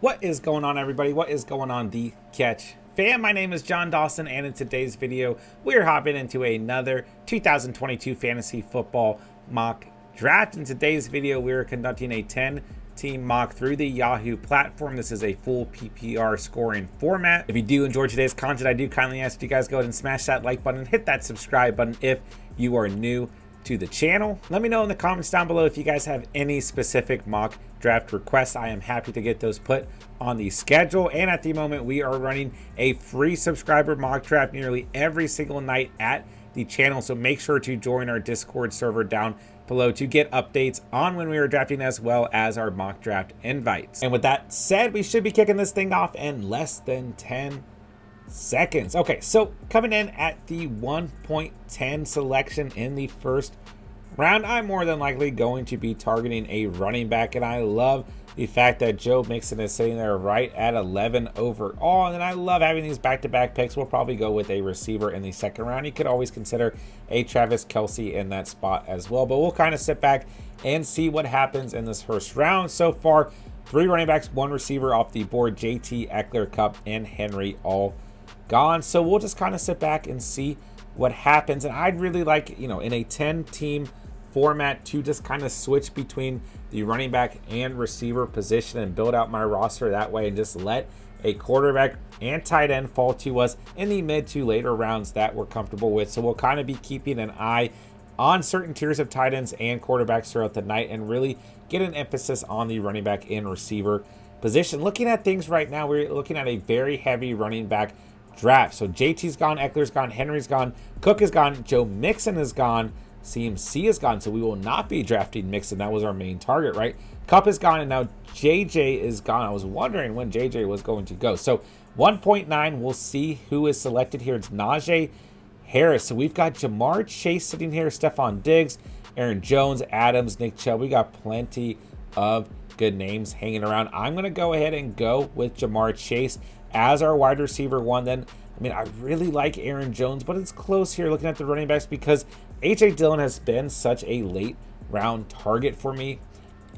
What is going on, everybody? What is going on, the Catch fam? My name is Jon Dawson, and in today's video, we're hopping into another 2022 fantasy football mock draft. In today's video, we're conducting a 10-team mock through the Yahoo platform. This is a full PPR scoring format. If you do enjoy today's content, I do kindly ask you guys go ahead and smash that like button, hit that subscribe button if you are new to the channel. Let me know in the comments down below if you guys have any specific mock draft requests. I am happy to get those put on the schedule. And at the moment, we are running a free subscriber mock draft nearly every single night at the channel. So make sure to join our Discord server down below to get updates on when we are drafting, as well as our mock draft invites. And with that said, we should be kicking this thing off in less than 10 seconds. Okay, so coming in at the 1.10 selection in the first round, I'm more than likely going to be targeting a running back, and I love the fact that Joe Mixon is sitting there right at 11 overall. And then I love having these back-to-back picks. We'll probably go with a receiver in the second round. You could always consider a Travis Kelce in that spot as well, but we'll kind of sit back and see what happens in this first round. So far, 3 running backs, 1 receiver off the board: JT, Eckler, Kupp, and Henry all gone. So we'll just kind of sit back and see what happens. And I'd really like, in a 10-team format to just kind of switch between the running back and receiver position and build out my roster that way, and just let a quarterback and tight end fall to us in the mid to later rounds that we're comfortable with. So we'll kind of be keeping an eye on certain tiers of tight ends and quarterbacks throughout the night, and really get an emphasis on the running back and receiver position. Looking at things right now, we're looking at a very heavy running back draft. So JT's gone, Eckler's gone, Henry's gone, Cook is gone, Joe Mixon is gone, CMC is gone, so we will not be drafting Mixon. That was our main target, right? Kupp is gone, and now JJ is gone. I was wondering when JJ was going to go. So 1.9, we'll see who is selected here. It's Najee Harris. So we've got Jamar Chase sitting here, Stephon Diggs, Aaron Jones, Adams, Nick Chubb. We got plenty of good names hanging around. I'm going to go ahead and go with Jamar Chase as our wide receiver 1. Then, I really like Aaron Jones, but it's close here looking at the running backs because A.J. Dillon has been such a late round target for me.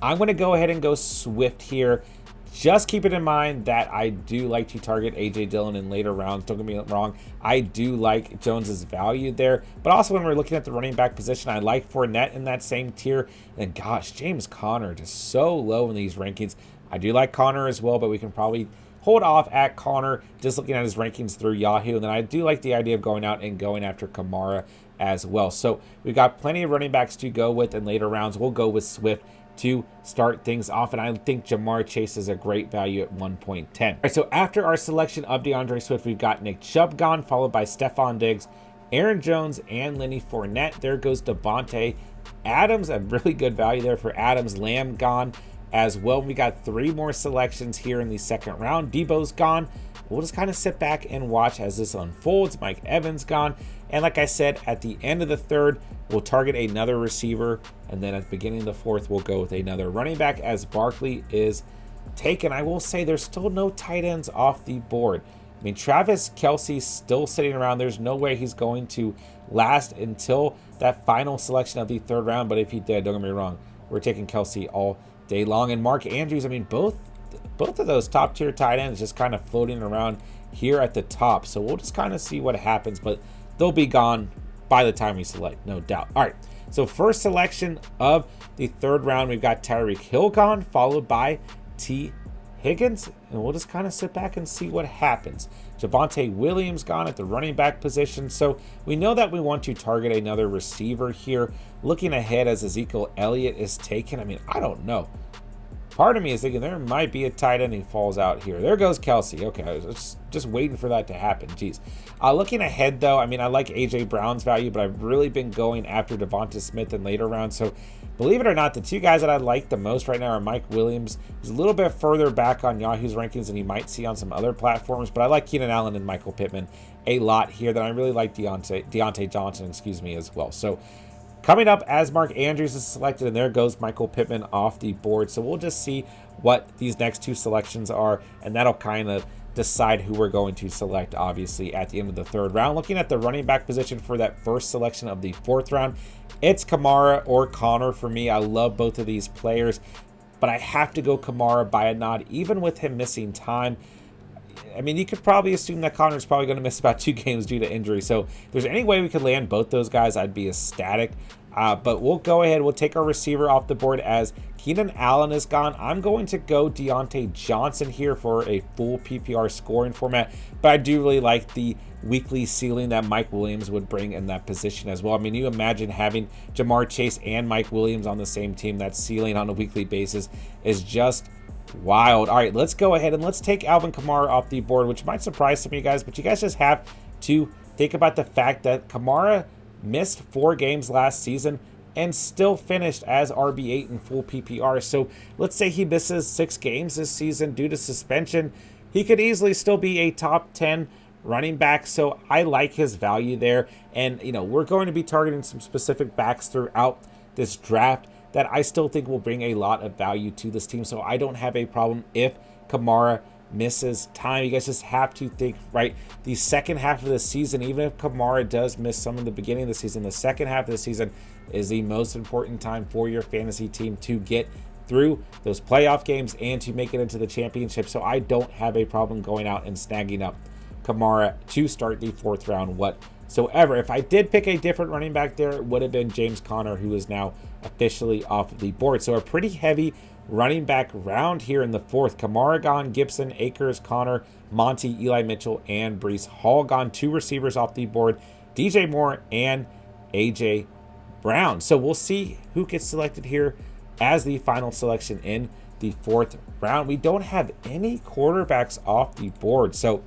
I'm going to go ahead and go Swift here. Just keep it in mind that I do like to target A.J. Dillon in later rounds. Don't get me wrong. I do like Jones's value there. But also when we're looking at the running back position, I like Fournette in that same tier. And gosh, James Conner just so low in these rankings. I do like Conner as well, but we can probably hold off at Conner just looking at his rankings through Yahoo. And then I do like the idea of going out and going after Kamara as well. So we've got plenty of running backs to go with in later rounds. We'll go with Swift to start things off, and I think Jamar Chase is a great value at 1.10. All right, so after our selection of DeAndre Swift, we've got Nick Chubb gone, followed by Stephon Diggs, Aaron Jones, and Lenny Fournette. There goes Devontae Adams, a really good value there for Adams. Lamb gone as well. We got 3 more selections here in the second round. Debo's gone. We'll just kind of sit back and watch as this unfolds. Mike Evans gone. And like I said, at the end of the third, we'll target another receiver. And then at the beginning of the fourth, we'll go with another running back as Barkley is taken. I will say there's still no tight ends off the board. Travis Kelce's still sitting around. There's no way he's going to last until that final selection of the third round. But if he did, don't get me wrong, we're taking Kelce all day long. And Mark Andrews, both of those top tier tight ends just kind of floating around here at the top. So we'll just kind of see what happens, but they'll be gone by the time we select, no doubt. All right, so first selection of the third round, we've got Tyreek Hill gone, followed by T. Higgins, and we'll just kind of sit back and see what happens. Javonte Williams gone at the running back position, so we know that we want to target another receiver here. Looking ahead as Ezekiel Elliott is taken, I don't know. Part of me is thinking there might be a tight end who falls out here. There goes Kelce. Okay, I was just waiting for that to happen. Jeez. Looking ahead, though, I like A.J. Brown's value, but I've really been going after Devonta Smith in later rounds. So believe it or not, the 2 guys that I like the most right now are Mike Williams, who's a little bit further back on Yahoo's rankings than you might see on some other platforms. But I like Keenan Allen and Michael Pittman a lot here. Then I really like Deontay Johnson, as well. So coming up as Mark Andrews is selected, and there goes Michael Pittman off the board. So we'll just see what these next 2 selections are, and that'll kind of decide who we're going to select, obviously, at the end of the third round. Looking at the running back position for that first selection of the fourth round, it's Kamara or Connor for me. I love both of these players. but I have to go Kamara by a nod, even with him missing time. I mean, you could probably assume that Connor's probably going to miss about 2 games due to injury. So if there's any way we could land both those guys, I'd be ecstatic. But we'll go ahead. We'll take our receiver off the board as Keenan Allen is gone. I'm going to go Deontay Johnson here for a full PPR scoring format. But I do really like the weekly ceiling that Mike Williams would bring in that position as well. I mean, you imagine having Jamar Chase and Mike Williams on the same team. That ceiling on a weekly basis is just wild. All right, let's go ahead and let's take Alvin Kamara off the board, which might surprise some of you guys, but you guys just have to think about the fact that Kamara missed 4 games last season and still finished as RB8 in full PPR. So let's say he misses 6 games this season due to suspension. He could easily still be a top 10 running back. So I like his value there. And, you know, we're going to be targeting some specific backs throughout this draft that I still think will bring a lot of value to this team. So I don't have a problem if Kamara misses time. You guys just have to think, right, the second half of the season, even if Kamara does miss some in the beginning of the season, the second half of the season is the most important time for your fantasy team to get through those playoff games and to make it into the championship. So I don't have a problem going out and snagging up Kamara to start the 4th round whatsoever. If I did pick a different running back there, it would have been James Conner, who is now officially off the board. So a pretty heavy running back round here in the 4th. Kamara gone, Gibson, Akers, Connor, Monty, Eli Mitchell, and Breece Hall gone. 2 receivers off the board, DJ Moore and AJ Brown. So we'll see who gets selected here as the final selection in the 4th round. We don't have any quarterbacks off the board, so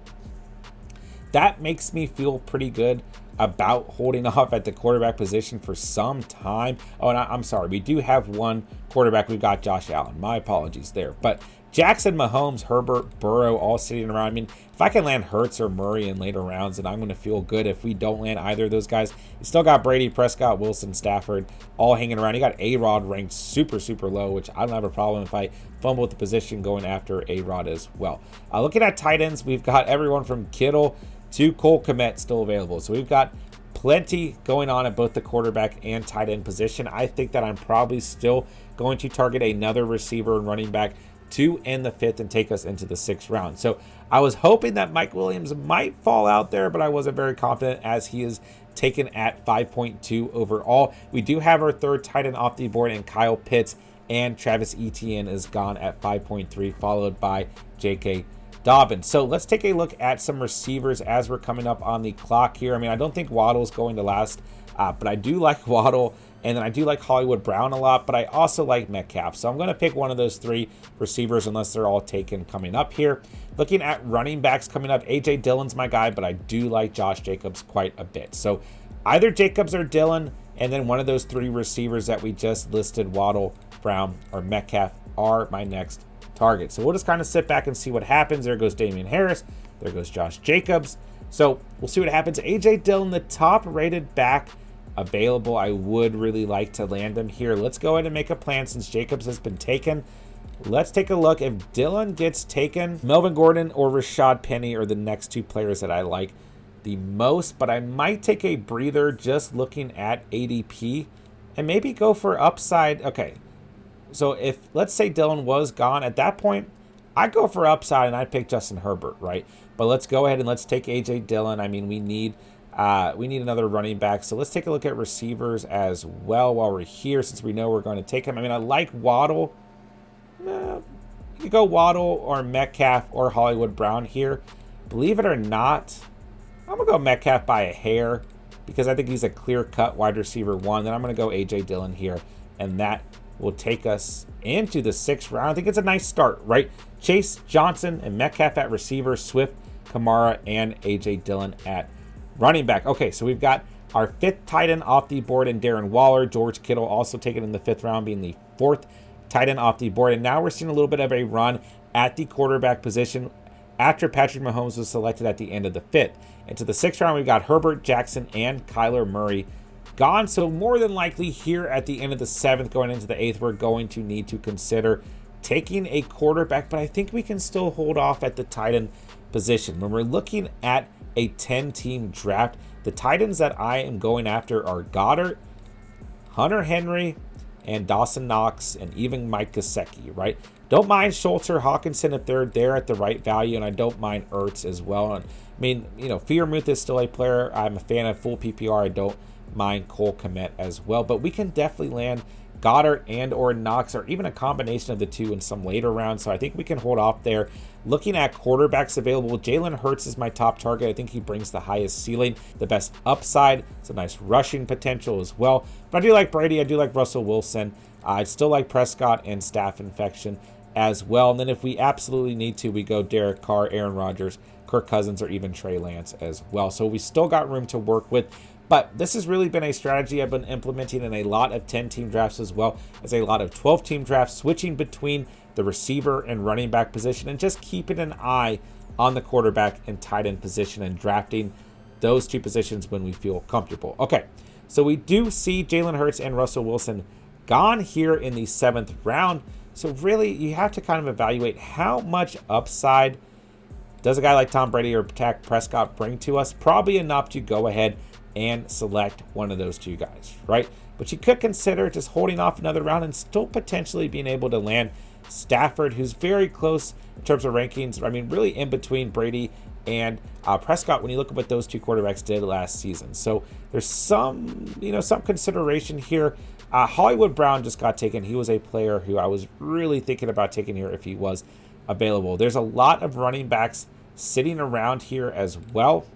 that makes me feel pretty good about holding off at the quarterback position for some time. Oh, and I'm sorry, we do have one quarterback. We've got Josh Allen. My apologies there. But Jackson, Mahomes, Herbert, Burrow all sitting around. I mean, if I can land Hurts or Murray in later rounds, then I'm going to feel good. If we don't land either of those guys, you still got Brady, Prescott, Wilson, Stafford all hanging around. You got A-Rod ranked super, super low, which I don't have a problem if I fumble with the position going after A-Rod as well. Looking at tight ends, we've got everyone from Kittle to Cole Kmet still available. So we've got plenty going on at both the quarterback and tight end position. I think that I'm probably still going to target another receiver and running back to end the 5th and take us into the 6th round. So I was hoping that Mike Williams might fall out there, but I wasn't very confident as he is taken at 5.2 overall. We do have our 3rd tight end off the board in Kyle Pitts, and Travis Etienne is gone at 5.3, followed by J.K. Dobbins. So let's take a look at some receivers as we're coming up on the clock here. I mean, I don't think Waddle's going to last, but I do like Waddle, and then I do like Hollywood Brown a lot, but I also like Metcalf. So I'm going to pick one of those 3 receivers unless they're all taken coming up here. Looking at running backs coming up, A.J. Dillon's my guy, but I do like Josh Jacobs quite a bit. So either Jacobs or Dillon, and then one of those 3 receivers that we just listed, Waddle, Brown, or Metcalf, are my next target. So we'll just kind of sit back and see what happens. There goes Damian Harris. There goes Josh Jacobs. So we'll see what happens. A.J. Dillon, the top rated back available. I would really like to land him here. Let's go ahead and make a plan since Jacobs has been taken. Let's take a look. If Dillon gets taken, Melvin Gordon or Rashad Penny are the next 2 players that I like the most, but I might take a breather just looking at ADP and maybe go for upside. Okay. So if, let's say Dillon was gone at that point, I'd go for upside and I'd pick Justin Herbert, right? But let's go ahead and let's take A.J. Dillon. I mean, we need another running back. So let's take a look at receivers as well while we're here, since we know we're going to take him. I mean, I like Waddle. You could go Waddle or Metcalf or Hollywood Brown here. Believe it or not, I'm going to go Metcalf by a hair because I think he's a clear-cut wide receiver 1. Then I'm going to go A.J. Dillon here, and that will take us into the 6th round. I think it's a nice start, right? Chase, Johnson, and Metcalf at receiver, Swift, Kamara, and A.J. Dillon at running back. Okay, so we've got our 5th tight end off the board in Darren Waller. George Kittle also taken in the 5th round, being the 4th tight end off the board. And now we're seeing a little bit of a run at the quarterback position after Patrick Mahomes was selected at the end of the 5th. Into the 6th round, we've got Herbert, Jackson, and Kyler Murray gone. So more than likely here at the end of the 7th, going into the 8th, we're going to need to consider taking a quarterback, but I think we can still hold off at the tight end position. When we're looking at a 10-team draft, the tight ends that I am going after are Goddard, Hunter Henry, and Dawson Knox and even Mike Gesicki, right? Don't mind Schultz or Hawkinson if they're there at the right value, and I don't mind Ertz as well. And I mean, Freiermuth is still a player I'm a fan of. Full PPR, I don't mind Cole Kmet as well. But we can definitely land Goddard and or Knox, or even a combination of the two in some later rounds. So I think we can hold off there. Looking at quarterbacks available, Jalen Hurts is my top target. I think he brings the highest ceiling, the best upside, some nice rushing potential as well. But I do like Brady. I do like Russell Wilson. I still like Prescott and staph infection as well. And then if we absolutely need to, we go Derek Carr, Aaron Rodgers, Kirk Cousins, or even Trey Lance as well. So we still got room to work with. But this has really been a strategy I've been implementing in a lot of 10-team drafts as well as a lot of 12-team drafts, switching between the receiver and running back position and just keeping an eye on the quarterback and tight end position and drafting those two positions when we feel comfortable. Okay, so we do see Jalen Hurts and Russell Wilson gone here in the 7th round. So really, you have to kind of evaluate how much upside does a guy like Tom Brady or Dak Prescott bring to us. Probably enough to go ahead and select one of those two guys, right? But you could consider just holding off another round and still potentially being able to land Stafford, who's very close in terms of rankings. I mean, really in between Brady and Prescott when you look at what those two quarterbacks did last season. So there's some consideration here. Hollywood Brown just got taken. He was a player who I was really thinking about taking here if he was available. There's a lot of running backs sitting around here as well.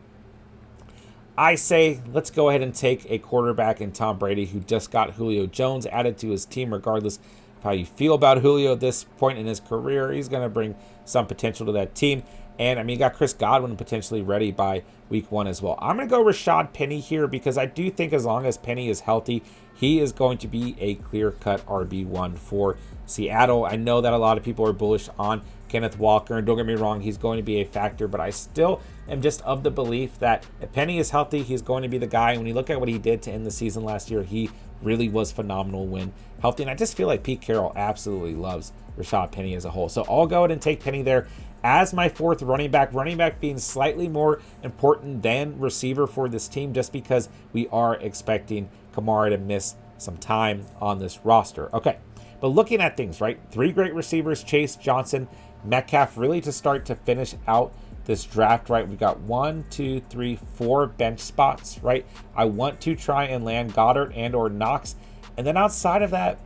I say let's go ahead and take a quarterback in Tom Brady, who just got Julio Jones added to his team. Regardless of how you feel about Julio at this point in his career, he's going to bring some potential to that team. And I mean, you got Chris Godwin potentially ready by week 1 as well. I'm going to go Rashad Penny here because I do think as long as Penny is healthy, he is going to be a clear-cut RB1 for Seattle. I know that a lot of people are bullish on Kenneth Walker, and don't get me wrong, he's going to be a factor, but I still am just of the belief that if Penny is healthy, he's going to be the guy. And when you look at what he did to end the season last year, he really was phenomenal when healthy. And I just feel like Pete Carroll absolutely loves Rashad Penny as a whole. So I'll go ahead and take Penny there as my 4th running back being slightly more important than receiver for this team, just because we are expecting Kamara to miss some time on this roster. Okay, but looking at things, right? 3 great receivers, Chase, Johnson, Metcalf, really to start to finish out this draft, right? We've got 1, 2, 3, 4 bench spots, right? I want to try and land Goddard and or Knox. And then outside of that,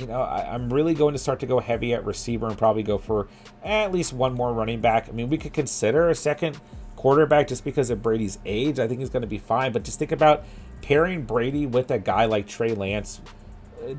I'm really going to start to go heavy at receiver and probably go for at least one more running back. I mean, we could consider a second quarterback just because of Brady's age. I think he's going to be fine. But just think about pairing Brady with a guy like Trey Lance.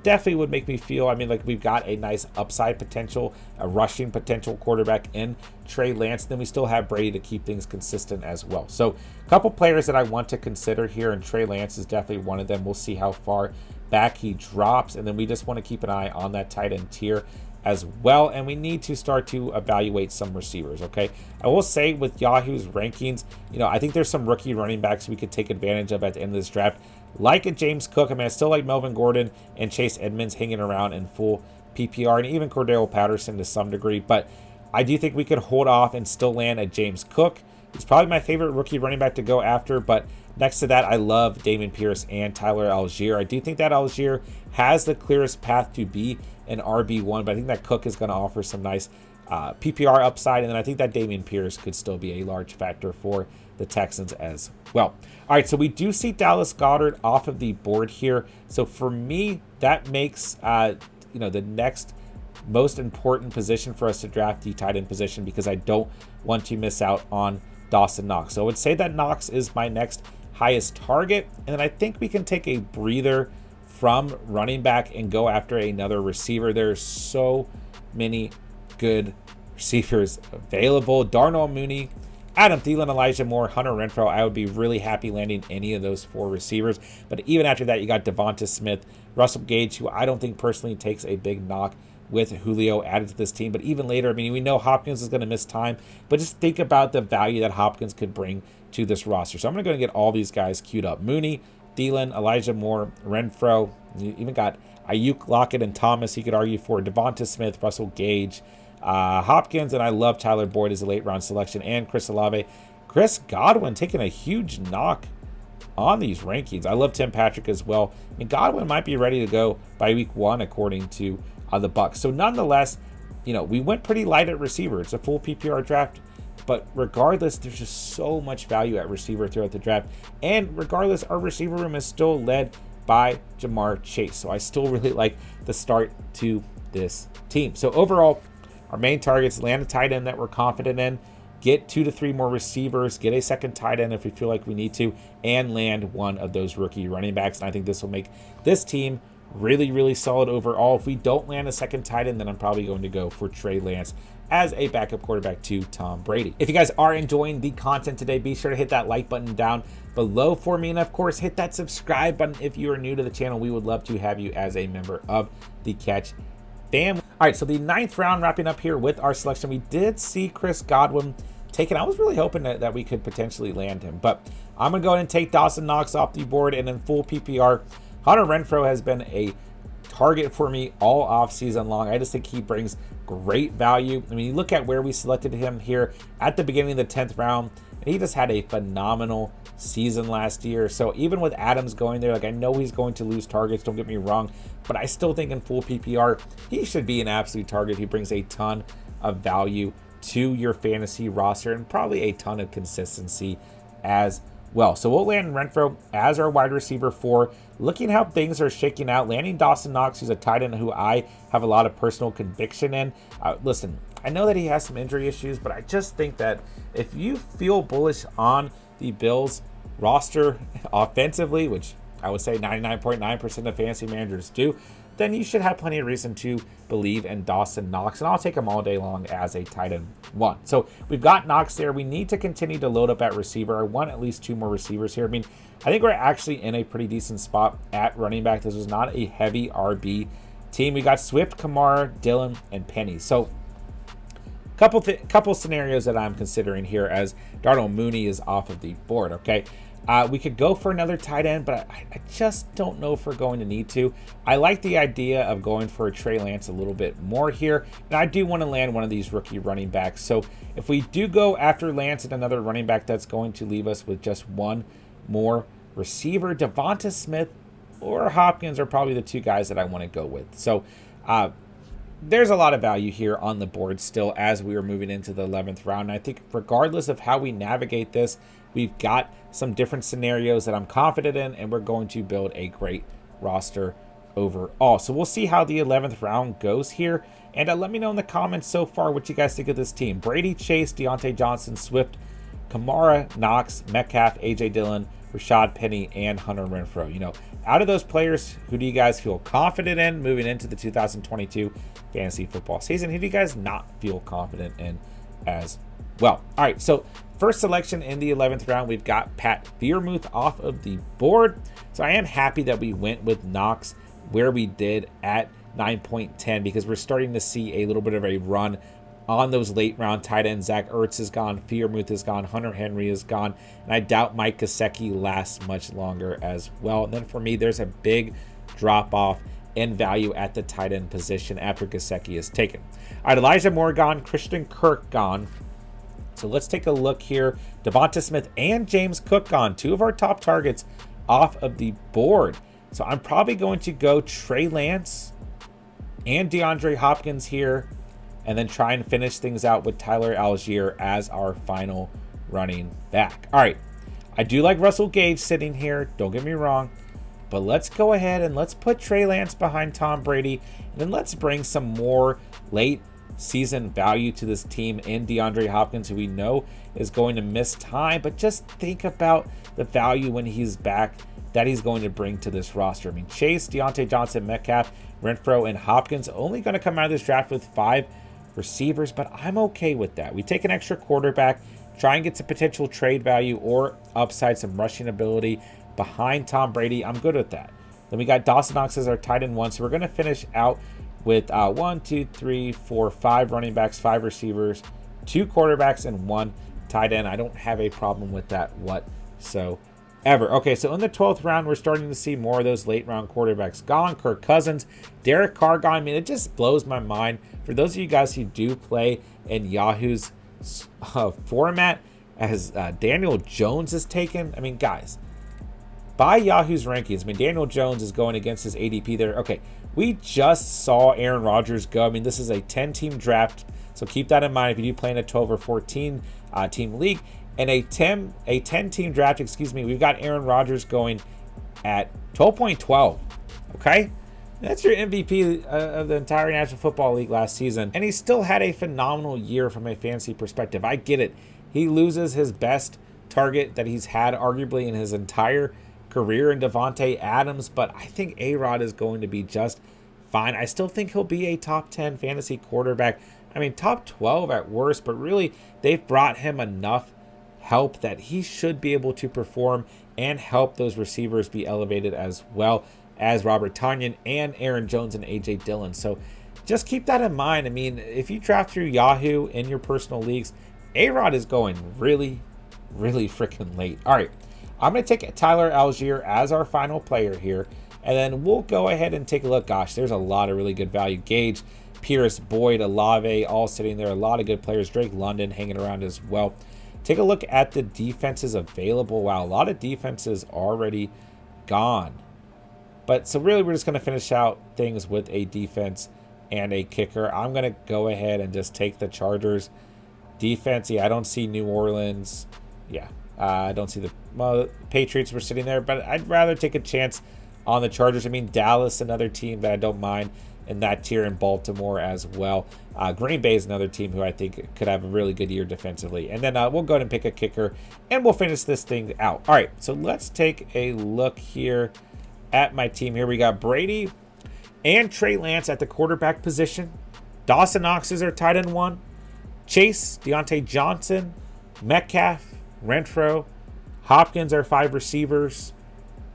Definitely would make me feel, like we've got a nice upside potential, a rushing potential quarterback in Trey Lance. Then we still have Brady to keep things consistent as well. So a couple players that I want to consider here, and Trey Lance is definitely one of them. We'll see how far back he drops, and then we just want to keep an eye on that tight end tier as well. And we need to start to evaluate some receivers. Okay, I will say with Yahoo's rankings, I think there's some rookie running backs we could take advantage of at the end of this draft, like a James Cook. I still like Melvin Gordon and Chase Edmonds hanging around in full PPR, and even Cordell Patterson to some degree. But I do think we could hold off and still land a James Cook. He's probably my favorite rookie running back to go after. But next to that, I love Dameon Pierce and Tyler Algier. I do think that Algier has the clearest path to be an RB1, but I think that Cook is going to offer some nice PPR upside. And then I think that Dameon Pierce could still be a large factor for the Texans as well. All right, so we do see Dallas Goedert off of the board here. So for me, that makes the next most important position for us to draft, the tight end position, because I don't want to miss out on Dawson Knox. So I would say that Knox is my next highest target, and then I think we can take a breather from running back and go after another receiver. There's so many good receivers available. Darnell Mooney, Adam Thielen, Elijah Moore, Hunter Renfrow. I would be really happy landing any of those 4 receivers. But even after that, you got Devonta Smith, Russell Gage, who I don't think personally takes a big knock with Julio added to this team. But even later, we know Hopkins is going to miss time, but just think about the value that Hopkins could bring to this roster. So I'm going to go and get all these guys queued up. Mooney, Thielen, Elijah Moore, Renfrow. You even got Ayuk, Lockett, and Thomas. He could argue for Devonta Smith, Russell Gage, Hopkins, and I love Tyler Boyd as a late round selection, and Chris Olave. Chris Godwin taking a huge knock on these rankings. I love Tim Patrick as well. I mean, Godwin might be ready to go by week 1 according to the Bucs. So nonetheless, you know, we went pretty light at receiver. It's a full PPR draft, but regardless, there's just so much value at receiver throughout the draft. And regardless, our receiver room is still led by Jamar Chase. So I still really like the start to this team. So overall, our main targets: land a tight end that we're confident in, get 2 to 3 more receivers, get a second tight end if we feel like we need to, and land one of those rookie running backs. And I think this will make this team really, really solid overall. If we don't land a second tight end, then I'm probably going to go for Trey Lance as a backup quarterback to Tom Brady. If you guys are enjoying the content today, be sure to hit that like button down below for me. And of course, hit that subscribe button if you are new to the channel. We would love to have you as a member of the Catch family. All right, so the 9th round, wrapping up here with our selection. We did see Chris Godwin taken. I was really hoping that we could potentially land him, but I'm gonna go ahead and take Dawson Knox off the board. And in full PPR, Hunter Renfrow has been a target for me all off season long. I just think he brings great value. I mean, you look at where we selected him here at the beginning of the 10th round, and he just had a phenomenal season last year. So even with Adams going there, like, I know he's going to lose targets, don't get me wrong, but I still think in full PPR, he should be an absolute target. He brings a ton of value to your fantasy roster and probably a ton of consistency as well. So we'll land Renfrow as our wide receiver 4. Looking how things are shaking out, landing Dawson Knox, who's a tight end who I have a lot of personal conviction in. Listen, I know that he has some injury issues, but I just think that if you feel bullish on the Bills roster offensively, which I would say 99.9% of fantasy managers do, then you should have plenty of reason to believe in Dawson Knox, and I'll take him all day long as a tight end 1. So we've got Knox there. We need to continue to load up at receiver. I want at least 2 more receivers here. I mean, I think we're actually in a pretty decent spot at running back. This was not a heavy RB team. We got Swift, Kamara, Dillion, and Penny. So couple scenarios that I'm considering here as Darnell Mooney is off of the board, okay? We could go for another tight end, but I just don't know if we're going to need to. I like the idea of going for a Trey Lance a little bit more here, and I do want to land one of these rookie running backs. So if we do go after Lance and another running back, that's going to leave us with just 1 more receiver. Devonta Smith or Hopkins are probably the 2 guys that I want to go with. So there's a lot of value here on the board still as we are moving into the 11th round. And I think regardless of how we navigate this, we've got some different scenarios that I'm confident in, and we're going to build a great roster overall. So we'll see how the 11th round goes here. And let me know in the comments so far what you guys think of this team. Brady, Chase, Deontay Johnson, Swift, Kamara, Knox, Metcalf, A.J. Dillon, Rashad Penny, and Hunter Renfrow. You know, out of those players, who do you guys feel confident in moving into the 2022 fantasy football season? Who do you guys not feel confident in as well? All right, so first selection in the 11th round, we've got Pat Freiermuth off of the board. So I am happy that we went with Knox where we did at 9.10 because we're starting to see a little bit of a run on those late round tight ends. Zach Ertz is gone, Freiermuth is gone, Hunter Henry is gone, and I doubt Mike Gesicki lasts much longer as well. And then for me, there's a big drop off in value at the tight end position after Gesicki is taken. All right, Elijah Moore gone, Christian Kirk gone. So let's take a look here. Devonta Smith and James Cook gone, 2 of our top targets off of the board. So I'm probably going to go Trey Lance and DeAndre Hopkins here, and then try and finish things out with Tyler Algier as our final running back. All right, I do like Russell Gage sitting here, don't get me wrong, but let's go ahead and let's put Trey Lance behind Tom Brady, and then let's bring some more late season value to this team in DeAndre Hopkins, who we know is going to miss time, but just think about the value when he's back that he's going to bring to this roster. I mean, Chase, Deontay Johnson, Metcalf, Renfrow, and Hopkins only going to come out of this draft with 5 receivers, but I'm okay with that. We take an extra quarterback, try and get some potential trade value or upside, some rushing ability behind Tom Brady. I'm good with that. Then we got Dawson Knox as our tight end 1, so we're going to finish out with 1, 2, 3, 4, 5 running backs, 5 receivers, 2 quarterbacks, and 1 tight end. I don't have a problem with that whatsoever. Okay, so in the 12th round, we're starting to see more of those late round quarterbacks gone. Kirk Cousins, Derek Carr gone. I mean, it just blows my mind. For those of you guys who do play in Yahoo's format, as Daniel Jones is taken, I mean, guys, by Yahoo's rankings, I mean, Daniel Jones is going against his ADP there. Okay, we just saw Aaron Rodgers go. I mean, this is a 10-team draft, so keep that in mind if you do play in a 12 or 14 team league. And a 10-team draft, excuse me, we've got Aaron Rodgers going at 12.12. Okay, that's your MVP of the entire National Football League last season, and he still had a phenomenal year from a fantasy perspective. I get it. He loses his best target that he's had arguably in his entire career in Devontae Adams, but I think A-Rod is going to be just fine. I still think he'll be a top 10 fantasy quarterback. I mean, top 12 at worst, but really they've brought him enough help that he should be able to perform and help those receivers be elevated as well as Robert Tonyan and Aaron Jones and AJ Dillon. So just keep that in mind. I mean, if you draft through Yahoo in your personal leagues, A-Rod is going really, really freaking late. All right, I'm going to take Tyler Algier as our final player here, and then we'll go ahead and take a look. Gosh, there's a lot of really good value. Gage, Pierce, Boyd, Olave, all sitting there. A lot of good players. Drake London hanging around as well. Take a look at the defenses available. Wow, a lot of defenses already gone. But so really we're just going to finish out things with a defense and a kicker. I'm going to go ahead and just take the Chargers defense. Yeah, I don't see New Orleans. Yeah, I don't see the Patriots were sitting there, but I'd rather take a chance on the Chargers. I mean, Dallas, another team that I don't mind in that tier, in Baltimore as well. Green Bay is another team who I think could have a really good year defensively. And then we'll go ahead and pick a kicker, and we'll finish this thing out. All right, so let's take a look here at my team. Here we got Brady and Trey Lance at the quarterback position. Dawson Knox is our tight end 1. Chase, Deontay Johnson, Metcalf, Renfro, Hopkins are 5 receivers.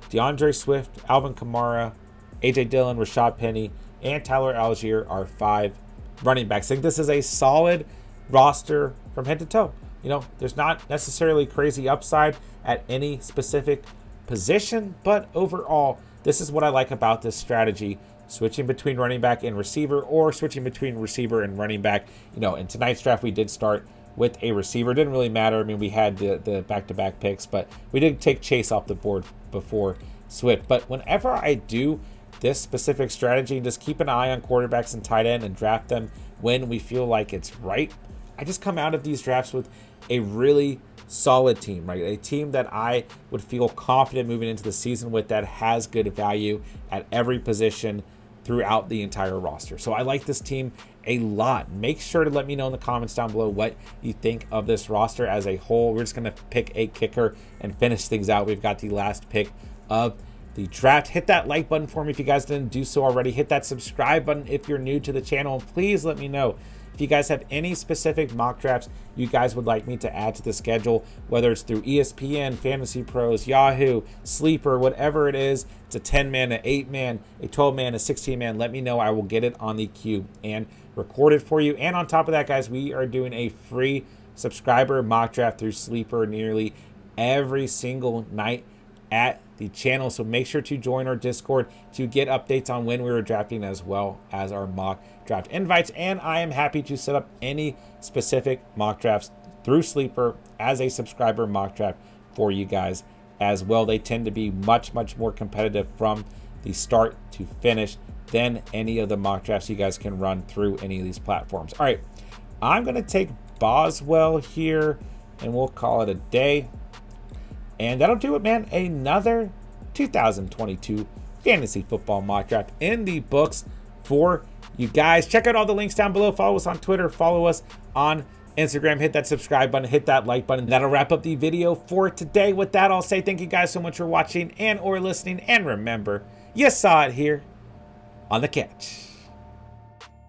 DeAndre Swift, Alvin Kamara, AJ Dillon, Rashad Penny, and Tyler Algier are 5 running backs. I think this is a solid roster from head to toe. You know, there's not necessarily crazy upside at any specific position, but overall, this is what I like about this strategy. Switching between running back and receiver, or switching between receiver and running back. You know, in tonight's draft, we did start with a receiver. It didn't really matter. I mean, we had the back-to-back picks, but we did take Chase off the board before Swift. But whenever I do this specific strategy, just keep an eye on quarterbacks and tight end and draft them when we feel like it's right. I just come out of these drafts with a really solid team, right? A team that I would feel confident moving into the season with, that has good value at every position throughout the entire roster. So I like this team a lot. Make sure to let me know in the comments down below what you think of this roster as a whole. We're just going to pick a kicker and finish things out. We've got the last pick of the draft. Hit that like button for me if you guys didn't do so already. Hit that subscribe button if you're new to the channel. Please let me know if you guys have any specific mock drafts you guys would like me to add to the schedule, whether it's through ESPN, Fantasy Pros, Yahoo, Sleeper, whatever it is. It's a 10-man, an 8-man, a 12-man, a 16-man. Let me know. I will get it on the queue and record it for you. And on top of that, guys, we are doing a free subscriber mock draft through Sleeper nearly every single night at the channel. So make sure to join our Discord to get updates on when we were drafting, as well as our mock draft invites. And I am happy to set up any specific mock drafts through Sleeper as a subscriber mock draft for you guys as well. They tend to be much more competitive from the start to finish than any of the mock drafts you guys can run through any of these platforms. All right, I'm going to take Boswell here, and we'll call it a day. And that'll do it, man. Another 2022 fantasy football mock draft in the books for you guys. Check out all the links down below. Follow us on Twitter. Follow us on Instagram. Hit that subscribe button. Hit that like button. That'll wrap up the video for today. With that, I'll say thank you guys so much for watching and or listening. And remember, you saw it here on The Catch.